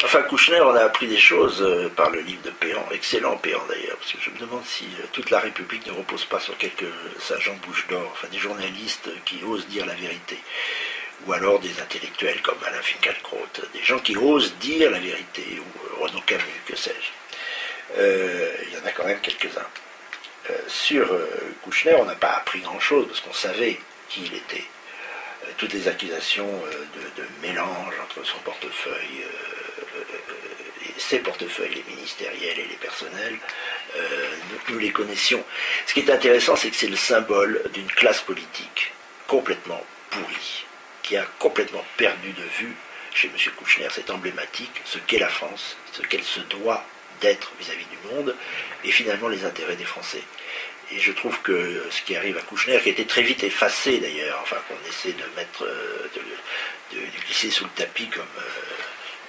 Enfin, Kouchner, on a appris des choses par le livre de Péan, excellent Péan d'ailleurs, parce que je me demande si toute la République ne repose pas sur quelques agents bouche d'or, enfin des journalistes qui osent dire la vérité, ou alors des intellectuels comme Alain Finkielkraut, des gens qui osent dire la vérité, ou Renaud Camus, que sais-je. Il y en a quand même quelques-uns. Sur Kouchner, on n'a pas appris grand-chose, parce qu'on savait qui il était. Toutes les accusations de mélange entre son portefeuille et ses portefeuilles, les ministériels et les personnels, nous les connaissions. Ce qui est intéressant, c'est que c'est le symbole d'une classe politique complètement pourrie, qui a complètement perdu de vue, chez M. Kouchner, c'est emblématique, ce qu'est la France, ce qu'elle se doit d'être vis-à-vis du monde, et finalement les intérêts des Français. Et je trouve que ce qui arrive à Kouchner, qui a été très vite effacé d'ailleurs, enfin qu'on essaie de mettre, de glisser sous le tapis comme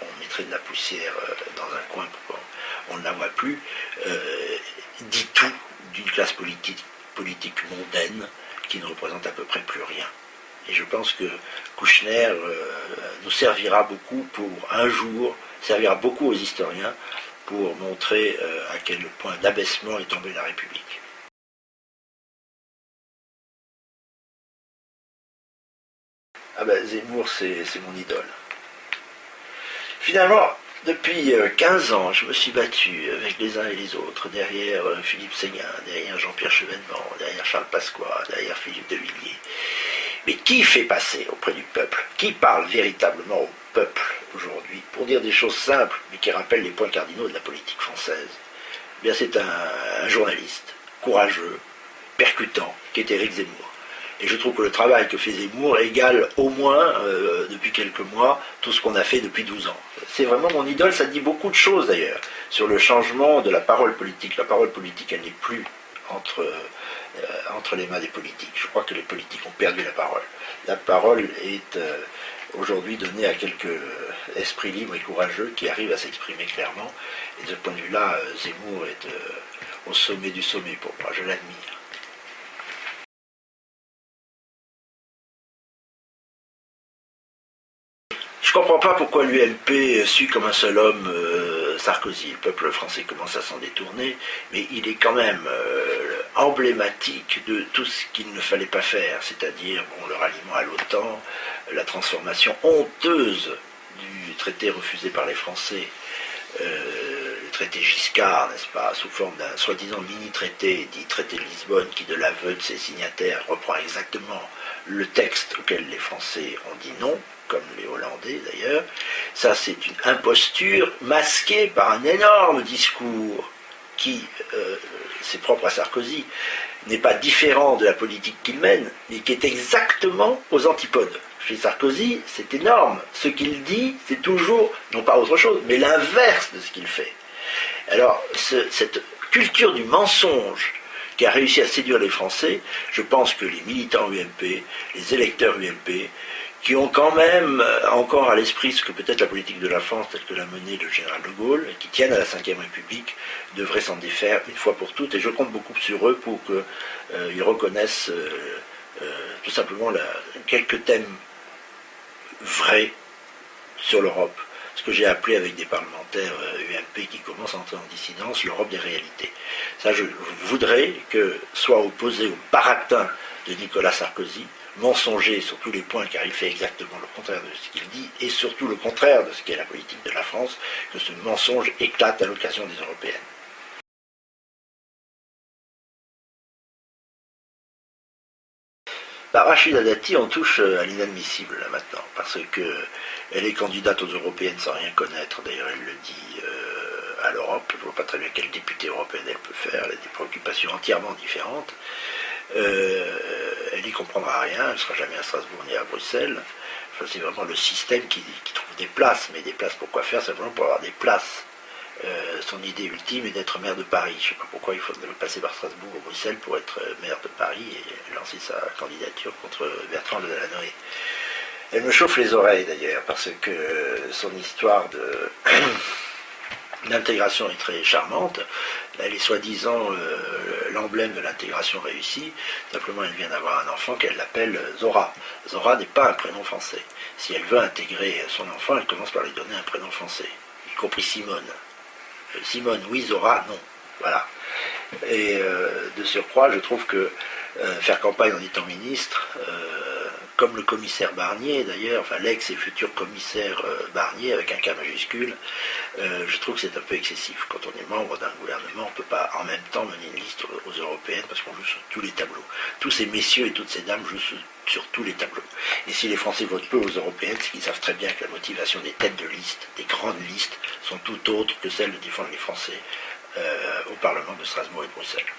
on mettrait de la poussière dans un coin pour qu'on ne la voit plus, dit tout d'une classe politique mondaine qui ne représente à peu près plus rien. Et je pense que Kouchner nous servira beaucoup pour un jour, servira beaucoup aux historiens pour montrer à quel point d'abaissement est tombée la République. Ah ben Zemmour, c'est mon idole. Finalement, depuis 15 ans, je me suis battu avec les uns et les autres, derrière Philippe Séguin, derrière Jean-Pierre Chevènement, derrière Charles Pasqua, derrière Philippe de Villiers. Mais qui fait passer auprès du peuple? Qui parle véritablement au peuple aujourd'hui pour dire des choses simples, mais qui rappellent les points cardinaux de la politique française? Eh bien, c'est un journaliste courageux, percutant, qui est Éric Zemmour. Et je trouve que le travail que fait Zemmour égale au moins, depuis quelques mois, tout ce qu'on a fait depuis 12 ans. C'est vraiment mon idole, ça dit beaucoup de choses d'ailleurs, sur le changement de la parole politique. La parole politique, elle n'est plus entre les mains des politiques. Je crois que les politiques ont perdu la parole. La parole est aujourd'hui donnée à quelques esprits libres et courageux qui arrivent à s'exprimer clairement. Et de ce point de vue-là, Zemmour est au sommet du sommet pour moi, je l'admire. Je ne comprends pas pourquoi l'UMP suit comme un seul homme Sarkozy. Le peuple français commence à s'en détourner, mais il est quand même emblématique de tout ce qu'il ne fallait pas faire, c'est-à-dire le ralliement à l'OTAN, la transformation honteuse du traité refusé par les Français, le traité Giscard, n'est-ce pas, sous forme d'un soi-disant mini-traité, dit traité de Lisbonne, qui de l'aveu de ses signataires reprend exactement le texte auquel les Français ont dit non, comme les Hollandais d'ailleurs. Ça, c'est une imposture masquée par un énorme discours qui, c'est propre à Sarkozy, n'est pas différent de la politique qu'il mène, mais qui est exactement aux antipodes. Chez Sarkozy, c'est énorme. Ce qu'il dit, c'est toujours, non pas autre chose, mais l'inverse de ce qu'il fait. Alors, cette culture du mensonge qui a réussi à séduire les Français, je pense que les militants UMP, les électeurs UMP, qui ont quand même encore à l'esprit ce que peut être la politique de la France, telle que l'a menée le général de Gaulle, et qui tiennent à la Ve République, devraient s'en défaire une fois pour toutes, et je compte beaucoup sur eux pour qu'ils reconnaissent tout simplement quelques thèmes vrais sur l'Europe, ce que j'ai appelé avec des parlementaires UMP qui commencent à entrer en dissidence, l'Europe des réalités. Ça, je voudrais que soit opposé au baratin de Nicolas Sarkozy, mensonger sur tous les points, car il fait exactement le contraire de ce qu'il dit, et surtout le contraire de ce qu'est la politique de la France, que ce mensonge éclate à l'occasion des européennes. Rachida Dati, on touche à l'inadmissible là maintenant, parce qu'elle est candidate aux européennes sans rien connaître, d'ailleurs elle le dit à l'Europe, je ne vois pas très bien quelle députée européenne elle peut faire, elle a des préoccupations entièrement différentes. Elle n'y comprendra rien, elle ne sera jamais à Strasbourg ni à Bruxelles. Enfin, c'est vraiment le système qui trouve des places, mais des places pour quoi faire? Simplement pour avoir des places. Son idée ultime est d'être maire de Paris. Je ne sais pas pourquoi il faudrait passer par Strasbourg ou Bruxelles pour être maire de Paris et lancer sa candidature contre Bertrand de Delanoë. Elle me chauffe les oreilles d'ailleurs, parce que son histoire d'intégration est très charmante. Elle est soi-disant l'emblème de l'intégration réussie. Simplement, elle vient d'avoir un enfant qu'elle appelle Zora. Zora n'est pas un prénom français. Si elle veut intégrer son enfant, elle commence par lui donner un prénom français. compris Simone. Simone, oui, Zora, non. Voilà. Et de surcroît, je trouve que faire campagne en étant ministre, comme le commissaire Barnier d'ailleurs, enfin l'ex et futur commissaire Barnier avec un K majuscule, je trouve que c'est un peu excessif. Quand on est membre d'un gouvernement, on ne peut pas en même temps mener une liste aux européennes parce qu'on joue sur tous les tableaux. Tous ces messieurs et toutes ces dames jouent sur tous les tableaux. Et si les Français votent peu aux européennes, c'est qu'ils savent très bien que la motivation des têtes de liste, des grandes listes, sont tout autres que celle de défendre les Français au Parlement de Strasbourg et de Bruxelles.